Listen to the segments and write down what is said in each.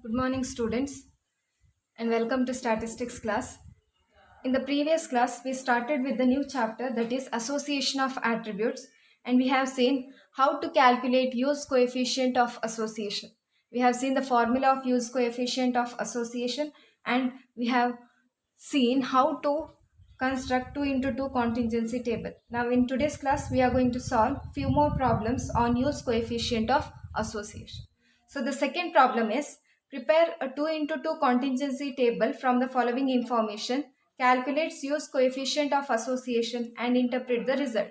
Good morning, students, and welcome to statistics class. In the previous class, we started with the new chapter, that is association of attributes, and we have seen how to calculate use coefficient of association. We have seen the formula of use coefficient of association, and we have seen how to construct 2 into 2 contingency table. Now in today's class, we are going to solve few more problems on use coefficient of association. So the second problem is prepare a 2 into 2 contingency table from the following information, calculates use coefficient of association and interpret the result.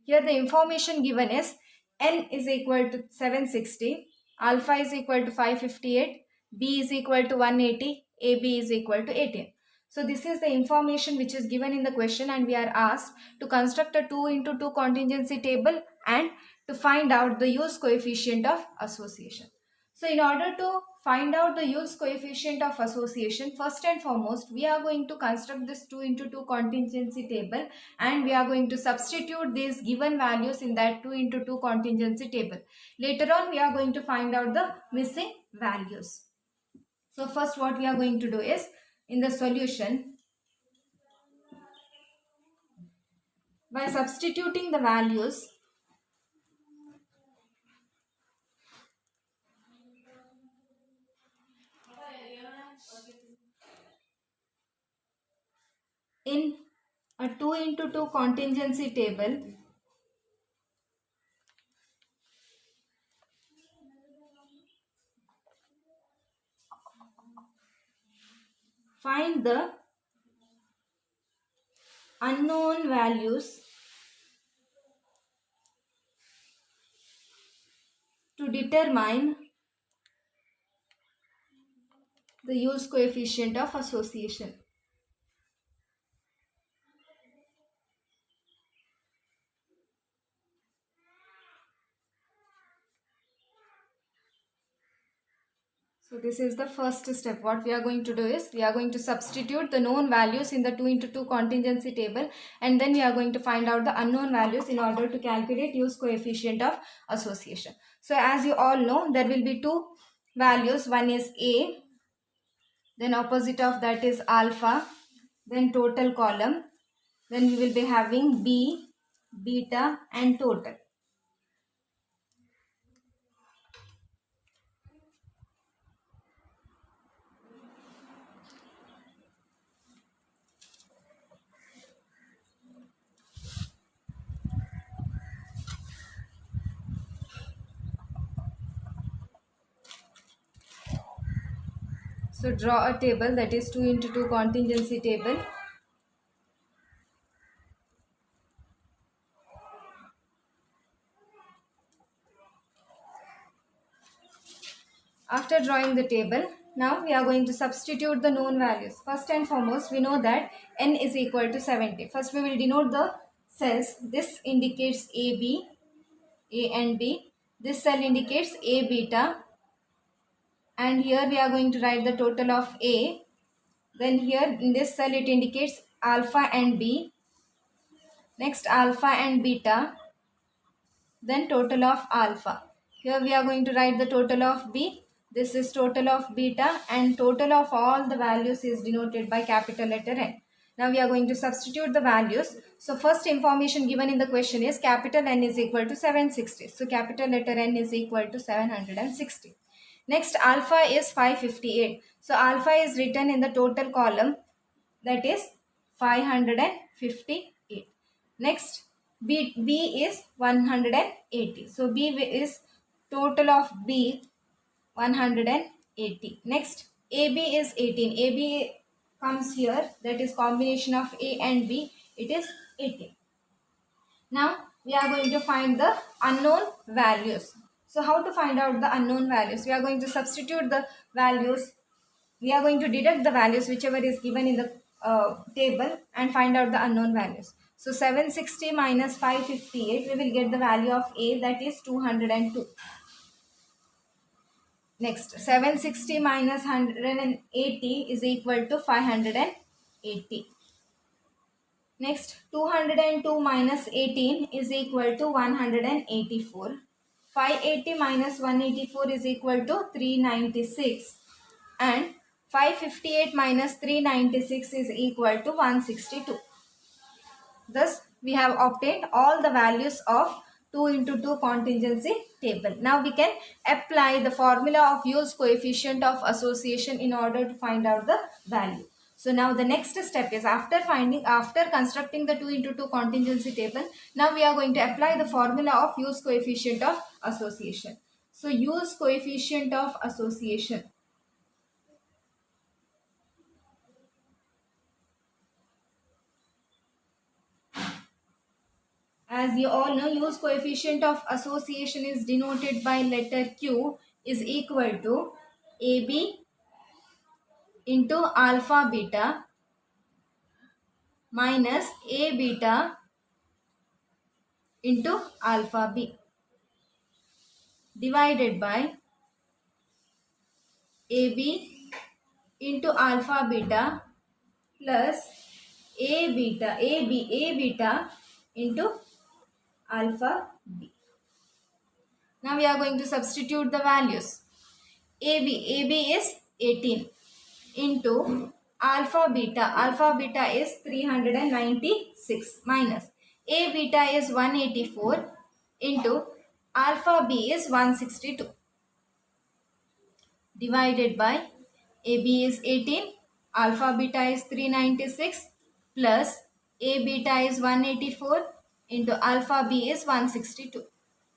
Here the information given is n is equal to 760, alpha is equal to 558, b is equal to 180, ab is equal to 18. So this is the information which is given in the question, and we are asked to construct a 2 into 2 contingency table and to find out the use coefficient of association. So in order to find out the use coefficient of association, first and foremost, we are going to construct this 2 into 2 contingency table, and we are going to substitute these given values in that 2 into 2 contingency table. Later on, we are going to find out the missing values. So first what we are going to do is, in the solution, by substituting the values in a 2 into 2 contingency table, find the unknown values to determine the use coefficient of association. So this is the first step. What we are going to do is, we are going to substitute the known values in the 2 into 2 contingency table, and then we are going to find out the unknown values in order to calculate use coefficient of association. So as you all know, there will be two values. One is A, then opposite of that is alpha, then total column, then we will be having B, beta and total. So draw a table, that is 2 into 2 contingency table. After drawing the table, now we are going to substitute the known values. First and foremost, we know that n is equal to 70. First we will denote the cells. This indicates AB, A and B. This cell indicates A beta. And here we are going to write the total of A. Then here in this cell it indicates alpha and B. Next alpha and beta. Then total of alpha. Here we are going to write the total of B. This is total of beta, and total of all the values is denoted by capital letter N. Now we are going to substitute the values. So first information given in the question is capital N is equal to 760. So capital letter N is equal to 760. Next alpha is 558. So alpha is written in the total column, that is 558. Next B is 180. So B is total of B 180. Next AB is 18. AB comes here, that is combination of A and B, it is 18. Now we are going to find the unknown values. So how to find out the unknown values? We are going to substitute the values. We are going to deduct the values whichever is given in the table and find out the unknown values. So 760 minus 558, we will get the value of A, that is 202. Next 760 minus 180 is equal to 580. Next 202 minus 18 is equal to 184. 580 minus 184 is equal to 396. and 558 minus 396 is equal to 162. Thus, we have obtained all the values of 2 into 2 contingency table. Now, we can apply the formula of use coefficient of association in order to find out the value. So, now the next step is after constructing the 2 into 2 contingency table, now we are going to apply the formula of use coefficient of association. So, use coefficient of association. As you all know, use coefficient of association is denoted by letter Q is equal to AB into alpha beta minus A beta into alpha B divided by AB into alpha beta plus A beta into alpha B. Now we are going to substitute the values. AB is 18 into alpha beta is 396 minus A beta is 184 into alpha B is 162 divided by AB is 18, alpha beta is 396 plus A beta is 184 into alpha B is 162.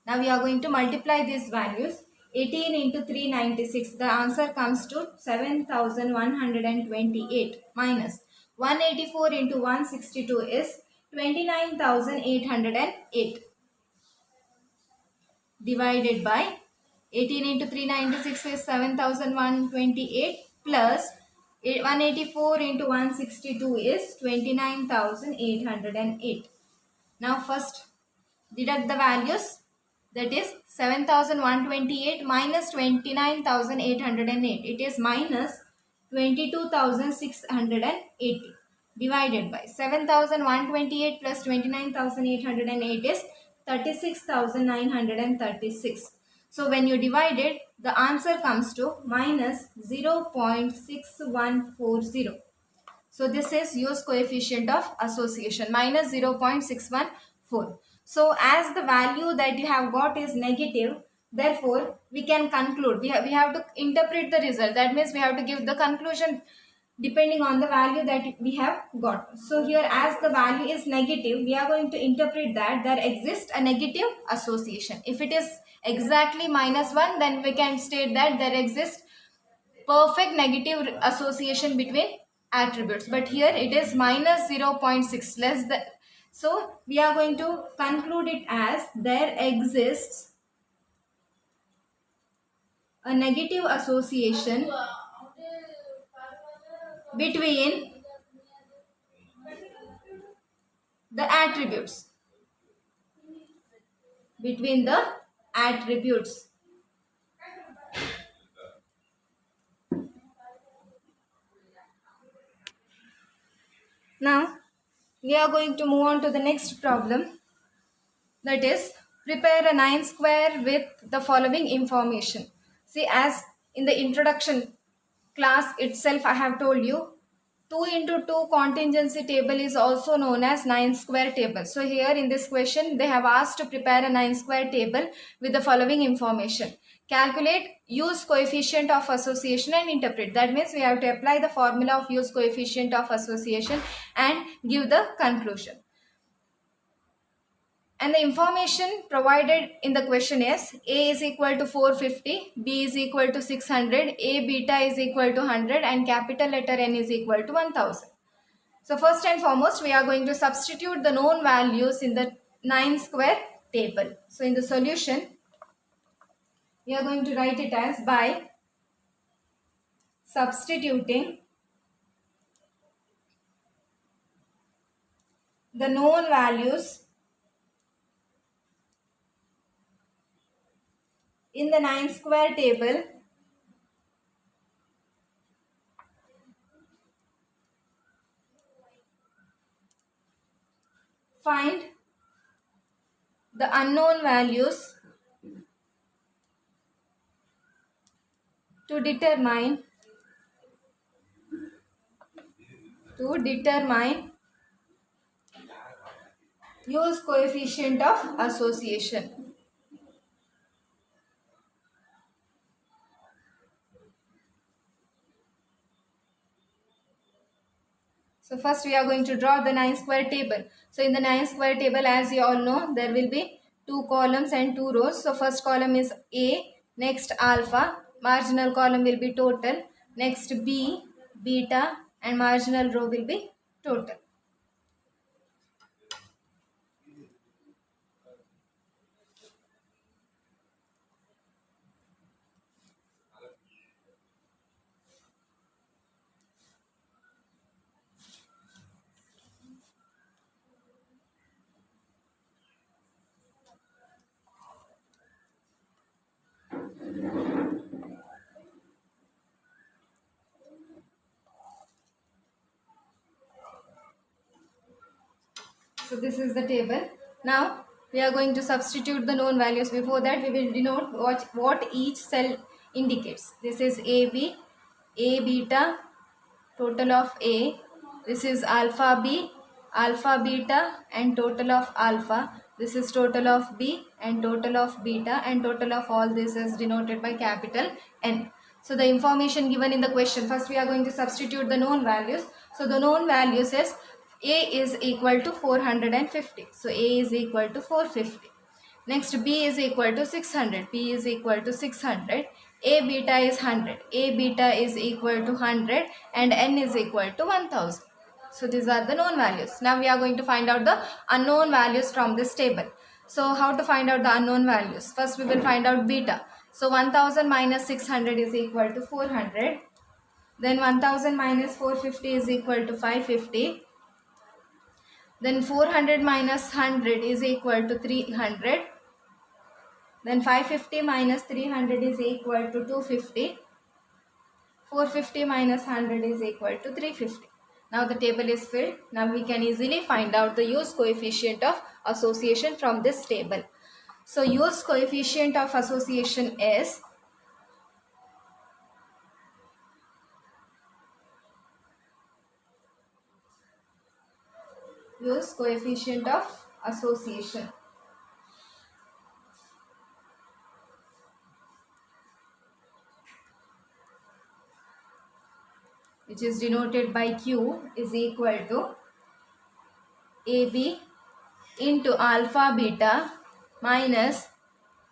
Now we are going to multiply these values. 18 into 396, the answer comes to 7128 minus 184 into 162 is 29808 divided by 18 into 396 is 7128 plus 184 into 162 is 29808. Now first deduct the values, that is 7128 minus 29808. It is minus 22680 divided by 7128 plus 29808 is 36936. So when you divide it, the answer comes to minus 0.6140. So this is use coefficient of association, minus 0.614. So as the value that you have got is negative, therefore we can conclude, we have to interpret the result. That means we have to give the conclusion depending on the value that we have got. So here as the value is negative, we are going to interpret that there exists a negative association. If it is exactly minus 1, then we can state that there exists perfect negative association between attributes, but here it is minus 0.6 less than. So we are going to conclude it as there exists a negative association between the attributes. Now we are going to move on to the next problem, that is prepare a 9 square with the following information. See, as in the introduction class itself I have told you, 2 into 2 contingency table is also known as 9 square table. So here in this question they have asked to prepare a 9 square table with the following information. Calculate use coefficient of association and interpret. That means we have to apply the formula of use coefficient of association and give the conclusion. And the information provided in the question is A is equal to 450, B is equal to 600, A beta is equal to 100 and capital letter N is equal to 1000. So first and foremost we are going to substitute the known values in the 9 square table. So in the solution we are going to write it as by substituting the known values in the 9 square table find the unknown values to determine to determine use coefficient of association. So first we are going to draw the 9 square table. So in the 9 square table, as you all know, there will be 2 columns and 2 rows. So first column is A, next alpha, marginal column will be total, next B, beta, and marginal row will be total. So this is the table. Now we are going to substitute the known values. Before that, we will denote what each cell indicates. This is AB, A beta, total of A. This is alpha B, alpha beta, and total of alpha. This is total of B and total of beta, and total of all this is denoted by capital N. So the information given in the question, first we are going to substitute the known values. So the known values is A is equal to 450. So A is equal to 450. Next B is equal to 600. B is equal to 600. A beta is 100. A beta is equal to 100 and N is equal to 1000. So these are the known values. Now we are going to find out the unknown values from this table. So how to find out the unknown values? First we will find out beta. So 1000 minus 600 is equal to 400. Then 1000 minus 450 is equal to 550. Then 400 minus 100 is equal to 300. Then 550 minus 300 is equal to 250. 450 minus 100 is equal to 350. Now the table is filled. Now we can easily find out the use coefficient of association from this table. So use coefficient of association is use coefficient of association. Which is denoted by Q is equal to AB into alpha beta minus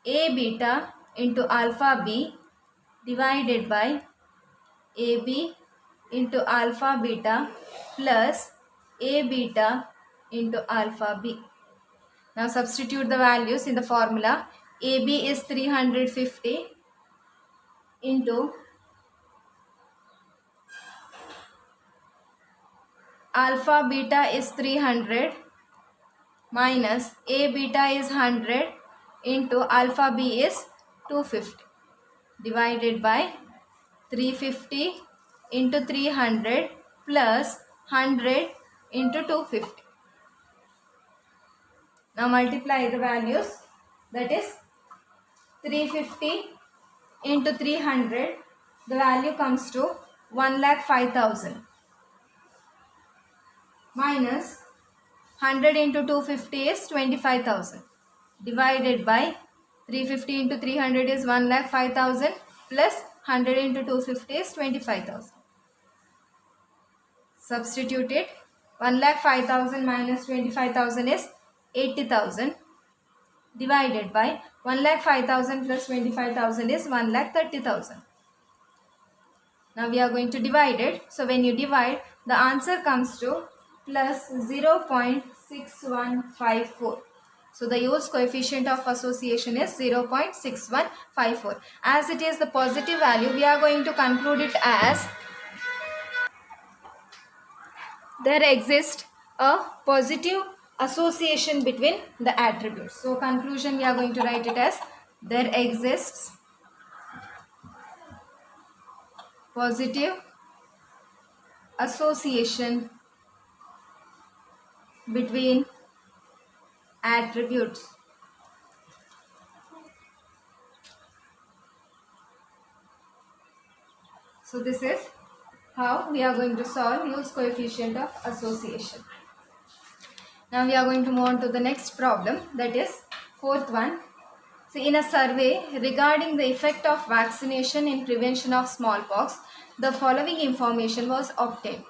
A beta into alpha B divided by AB into alpha beta plus A beta into alpha B. Now substitute the values in the formula. AB is 350 into alpha beta is 300 minus A beta is 100 into alpha B is 250 divided by 350 into 300 plus 100 into 250. Now multiply the values, that is 350 into 300, the value comes to 1,05,000 minus 100 into 250 is 25,000 divided by 350 into 300 is 1,05,000 plus 100 into 250 is 25,000. Substitute it. 1,05,000 minus 25,000 is 80,000 divided by 1,05,000 plus 25,000 is 1,30,000. Now we are going to divide it. So when you divide, the answer comes to plus 0.6154. So the use coefficient of association is 0.6154. As it is the positive value, we are going to conclude it as there exists a positive association between the attributes. So conclusion, we are going to write it as there exists positive association between attributes. So this is How we are going to solve use coefficient of association. Now we are going to move on to the next problem, that is fourth one. See, in a survey regarding the effect of vaccination in prevention of smallpox, the following information was obtained.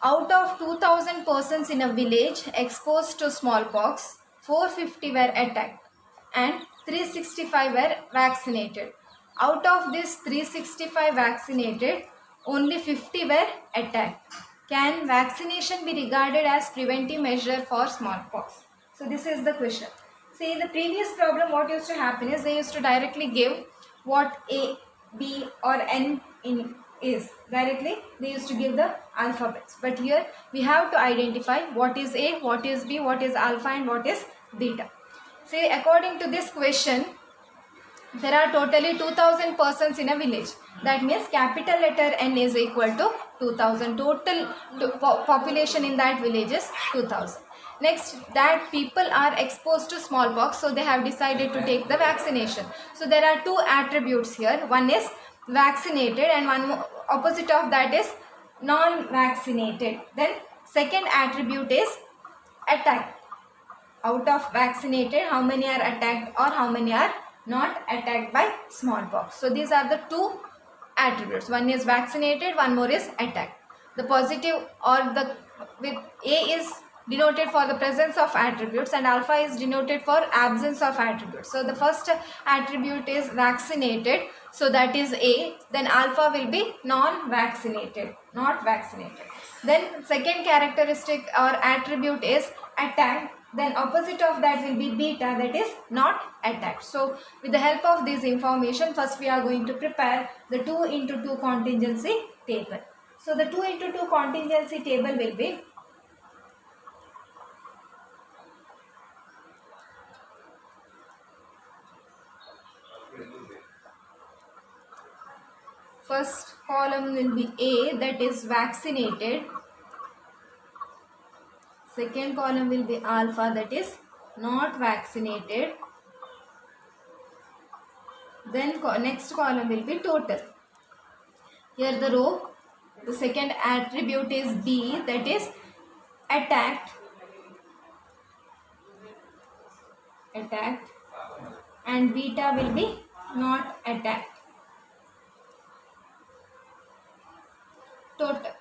Out of 2000 persons in a village exposed to smallpox, 450 were attacked and 365 were vaccinated. Out of this 365 vaccinated, only 50 were attacked. Can vaccination be regarded as preventive measure for smallpox? So this is the question. See, in the previous problem, what used to happen is they used to directly give what A, B or N in is. Directly they used to give the alphabets. But here we have to identify what is A, what is B, what is alpha and what is beta. See, according to this question, there are totally 2000 persons in a village. That means capital letter N is equal to 2000. Total population in that village is 2000. Next, that people are exposed to smallpox, so they have decided to take the vaccination. So there are two attributes here. One is vaccinated and one opposite of that is non-vaccinated. Then second attribute is attacked. Out of vaccinated, how many are attacked or how many are not attacked by smallpox. So these are the two attributes. One is vaccinated, one more is attacked. The positive or the with A is denoted for the presence of attributes and alpha is denoted for absence of attributes. So the first attribute is vaccinated, so that is A. Then alpha will be non-vaccinated, not vaccinated. Then second characteristic or attribute is attacked. Then opposite of that will be beta, that is not attacked. So with the help of this information, first we are going to prepare the 2 into 2 contingency table. So the 2 into 2 contingency table will be first column will be A, that is vaccinated. Second column will be alpha, that is not vaccinated. Then next column will be total. Here the row, the second attribute is B, that is attacked, and beta will be not attacked. Total.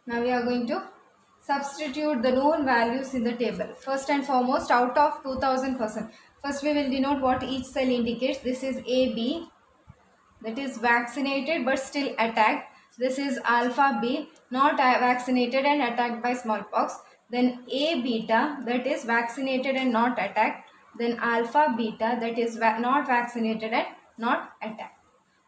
Now we are going to substitute the known values in the table. First and foremost, out of 2000 percent. First we will denote what each cell indicates. This is AB, that is vaccinated but still attacked. This is alpha B, not vaccinated and attacked by smallpox. Then A beta, that is vaccinated and not attacked. Then alpha beta, that is not vaccinated and not attacked.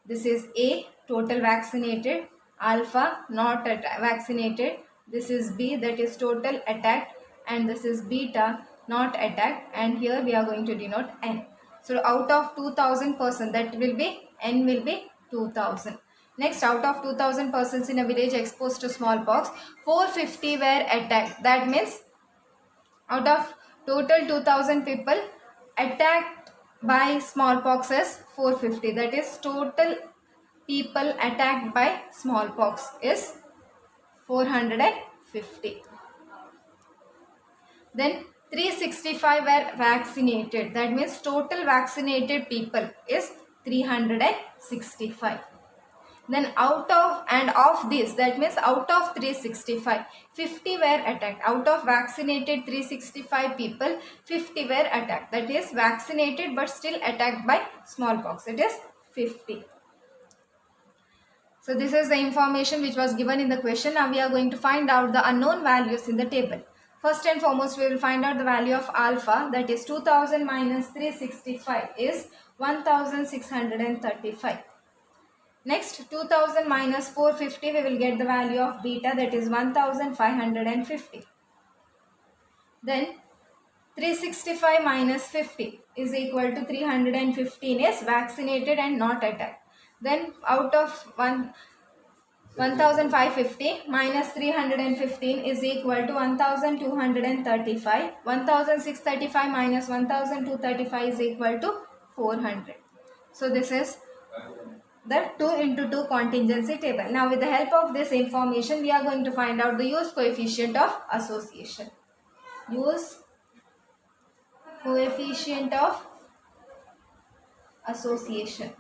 This is A, total vaccinated. Alpha, not vaccinated. This is B, that is total attacked, and this is beta, not attacked, and here we are going to denote N. So out of 2000 persons, that will be N will be 2000. Next, out of 2000 persons in a village exposed to smallpox, 450 were attacked. That means out of total 2000 people, attacked by smallpox is 450. That is total people attacked by smallpox is 450. Then 365 were vaccinated. That means total vaccinated people is 365. Then out of this, that means out of 365, 50 were attacked. Out of vaccinated 365 people, 50 were attacked. That is vaccinated but still attacked by smallpox. It is 50. So this is the information which was given in the question. Now we are going to find out the unknown values in the table. First and foremost, we will find out the value of alpha, that is 2000 minus 365 is 1635. Next, 2000 minus 450, we will get the value of beta, that is 1550. Then 365 minus 50 is equal to 315 is vaccinated and not attacked. Then out of 1550 minus 315 is equal to 1235. 1635 minus 1235 is equal to 400. So this is the 2 into 2 contingency table. Now with the help of this information, we are going to find out the use coefficient of association. Use coefficient of association,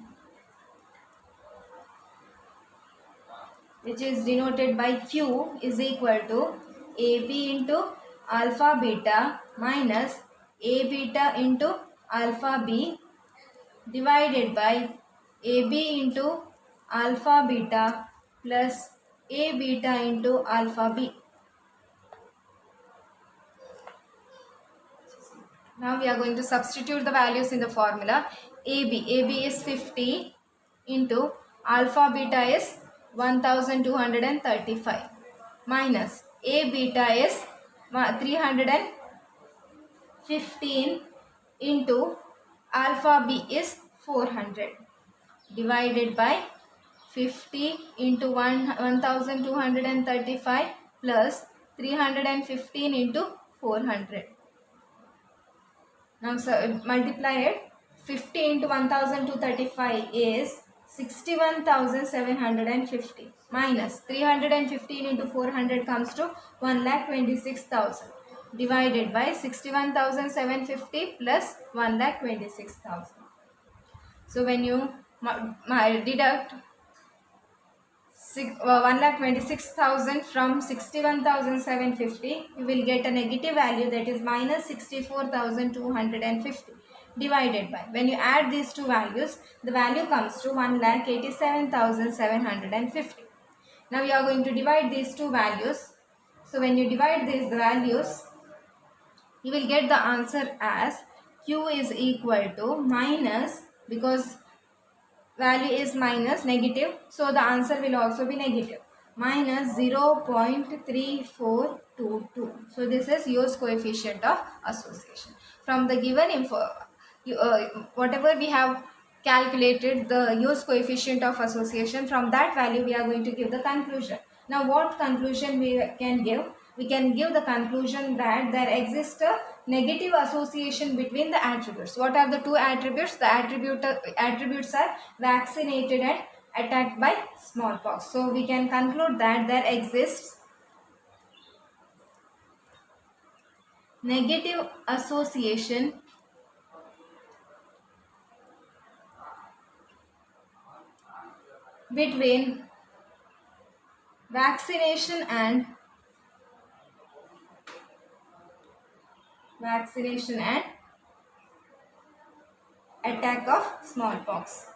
which is denoted by Q, is equal to AB into alpha beta minus A beta into alpha B divided by AB into alpha beta plus A beta into alpha B. Now we are going to substitute the values in the formula. AB is 50 into alpha beta is 1235 minus A beta is 315 into alpha B is 400 divided by 50 into 1235 plus 315 into 400. Now multiply it. 50 into 1235 is 61,750 minus 315 into 400 comes to 1,26,000 divided by 61,750 plus 1,26,000. So when you deduct 1,26,000 from 61,750, you will get a negative value, that is minus 64,250 divided by, when you add these two values, the value comes to 1,87,750. Now we are going to divide these two values. So when you divide these values, you will get the answer as Q is equal to minus, because value is minus, negative, so the answer will also be negative, minus 0.3422. So this is Yo's coefficient of association. From the given info, whatever we have calculated the Yo's coefficient of association, from that value we are going to give the conclusion. Now what conclusion we can give? We can give the conclusion that there exists a negative association between the attributes. What are the two attributes? The attributes are vaccinated and attacked by smallpox. So we can conclude that there exists negative association between vaccination and attack of smallpox.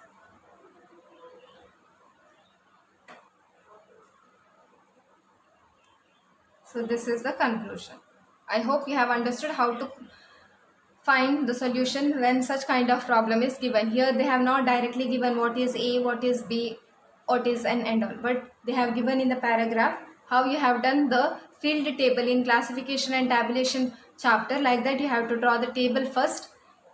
So this is the conclusion. I hope you have understood how to find the solution when such kind of problem is given. Here they have not directly given what is A, what is B, what is N and all, but they have given in the paragraph how you have done the field table in classification and tabulation chapter. Like that, you have to draw the table first,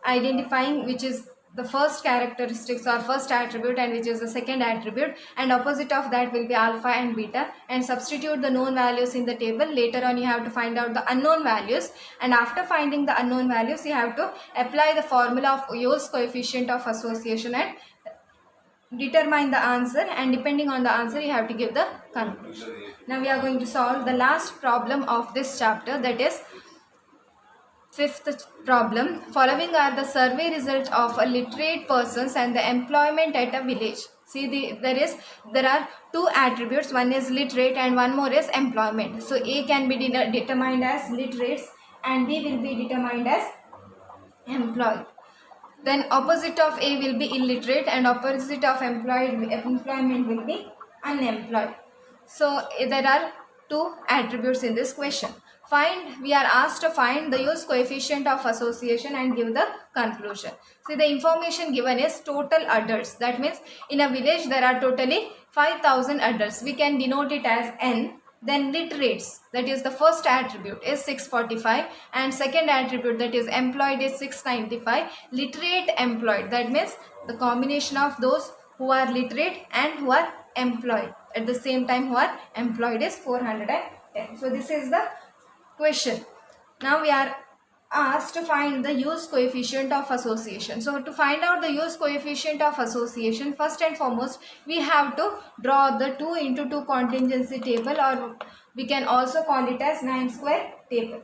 identifying which is the first characteristics or first attribute and which is the second attribute, and opposite of that will be alpha and beta, and substitute the known values in the table. Later on you have to find out the unknown values, and after finding the unknown values you have to apply the formula of Yo's coefficient of association and determine the answer, and depending on the answer you have to give the conclusion. Now we are going to solve the last problem of this chapter, that is fifth problem. Following are the survey results of a literate persons and the employment at a village. See, there are two attributes, one is literate and one more is employment. So A can be determined as literates and B will be determined as employed. Then opposite of A will be illiterate and opposite of employment will be unemployed. So there are two attributes in this question. We are asked to find the use coefficient of association and give the conclusion. See, the information given is total adults. That means in a village there are totally 5,000 adults. We can denote it as N. Then literates, that is the first attribute, is 645, and second attribute, that is employed, is 695. Literate employed, that means the combination of those who are literate and who are employed at the same time, who are employed, is 410. So this is the question. Now we are asked to find the use coefficient of association. So to find out the use coefficient of association, first and foremost we have to draw the 2 into 2 contingency table, or we can also call it as 9 square table.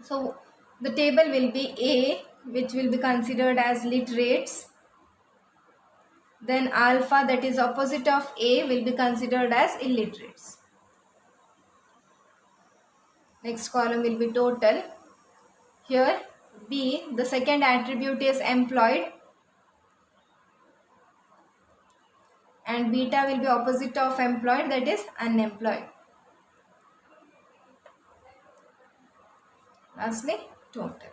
So the table will be A, which will be considered as literates. Then alpha, that is opposite of A, will be considered as illiterates. Next column will be total. Here B, the second attribute, is employed, and beta will be opposite of employed, that is unemployed. Lastly, total.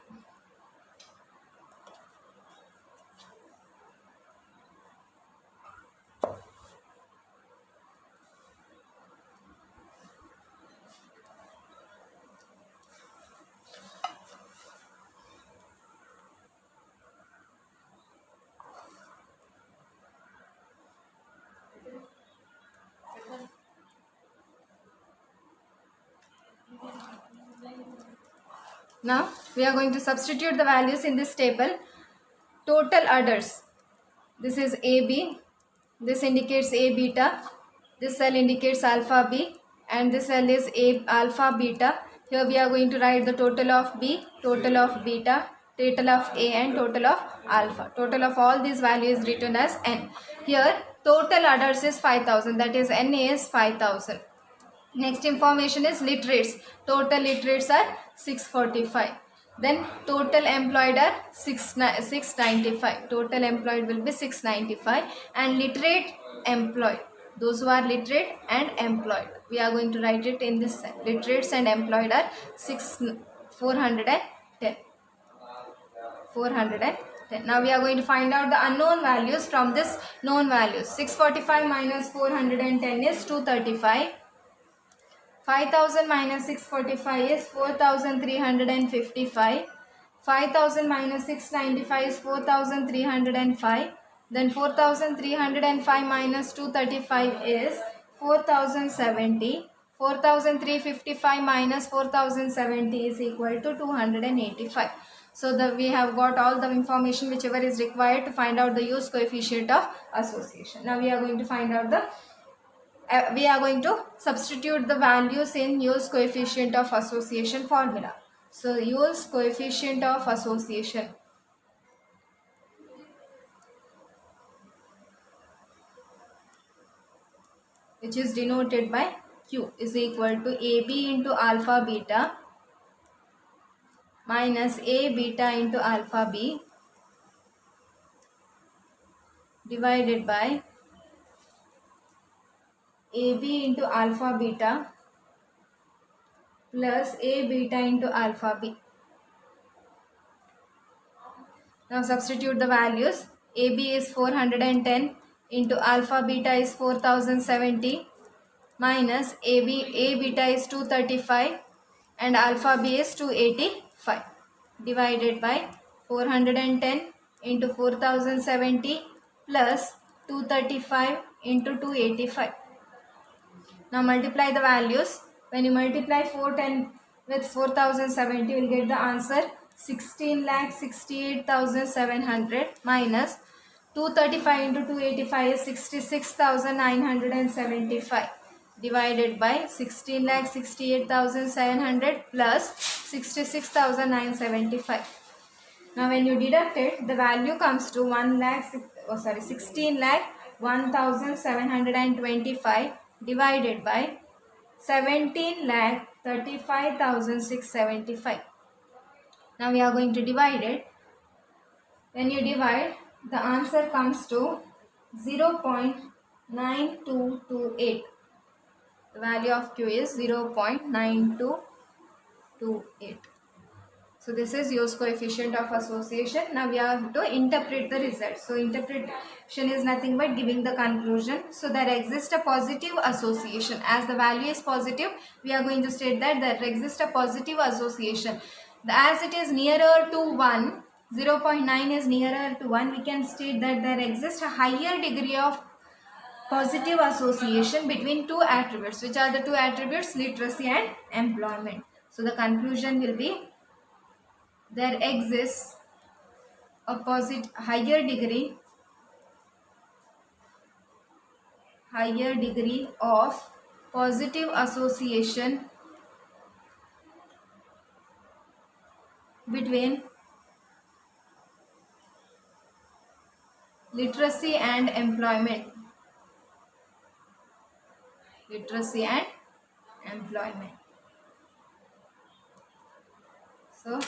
Now we are going to substitute the values in this table. Total adults, this is AB, this indicates A beta, this cell indicates alpha B, and this cell is A alpha beta. Here we are going to write the total of B, total of beta, total of A, and total of alpha. Total of all these values is written as N. Here total adults is 5,000, that is N is 5,000. Next information is literates. Total literates are 645. Then total employed are 695. Total employed will be 695. And literate employed, those who are literate and employed, we are going to write it in this side. Literates and employed are 410. 410. Now we are going to find out the unknown values from this known values. 645 minus 410 is 235. 5,000 minus 645 is 4,355. 5,000 minus 695 is 4,305. Then 4,305 minus 235 is 4,070. 4,355 minus 4,070 is equal to 285. So we have got all the information whichever is required to find out the use coefficient of association. Now we are going to find out we are going to substitute the values in use coefficient of association formula. So use coefficient of association, which is denoted by Q, is equal to AB into alpha beta minus A beta into alpha B divided by AB into alpha beta plus A beta into alpha B. Now substitute the values. AB is 410 into alpha beta is 4,070 minus A beta is 235 and alpha B is 285 divided by 410 into 4,070 plus 235 into 285. Now multiply the values. When you multiply 410 with 4,070, you will get the answer 16,68,700 minus 235 into 285 is 66,975 divided by 16,68,700 plus 66,975. Now when you deduct it, the value comes to 16,01,725 divided by 17,35,675. Now we are going to divide it. When you divide, the answer comes to 0.9228. The value of Q is 0.9228. to it. So this is Yo's coefficient of association. Now we have to interpret the result. So interpretation is nothing but giving the conclusion. So there exists a positive association. As the value is positive, we are going to state that there exists a positive association. As it is nearer to 1, 0.9 is nearer to 1, we can state that there exists a higher degree of positive association between two attributes. Which are the two attributes? Literacy and employment. So the conclusion will be there exists a higher degree of positive association between literacy and employment. Literacy and employment. So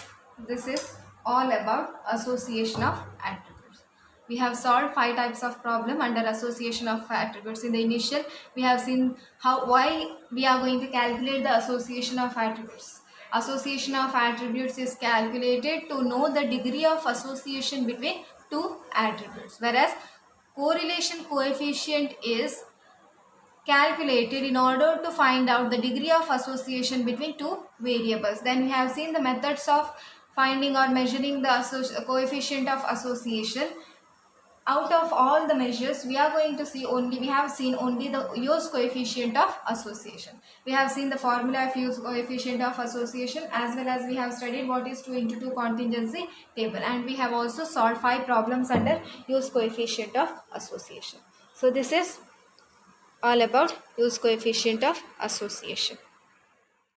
this is all about association of attributes. We have solved 5 types of problem under association of attributes. In the initial, we have seen why we are going to calculate the association of attributes. Association of attributes is calculated to know the degree of association between two attributes, whereas correlation coefficient is calculated in order to find out the degree of association between two variables. Then we have seen the methods of finding or measuring the coefficient of association. Out of all the measures, we have seen only the Yo's coefficient of association. We have seen the formula of Yo's coefficient of association, as well as we have studied what is 2 into 2 contingency table, and we have also solved 5 problems under Yo's coefficient of association. So this is all about Yo's coefficient of association.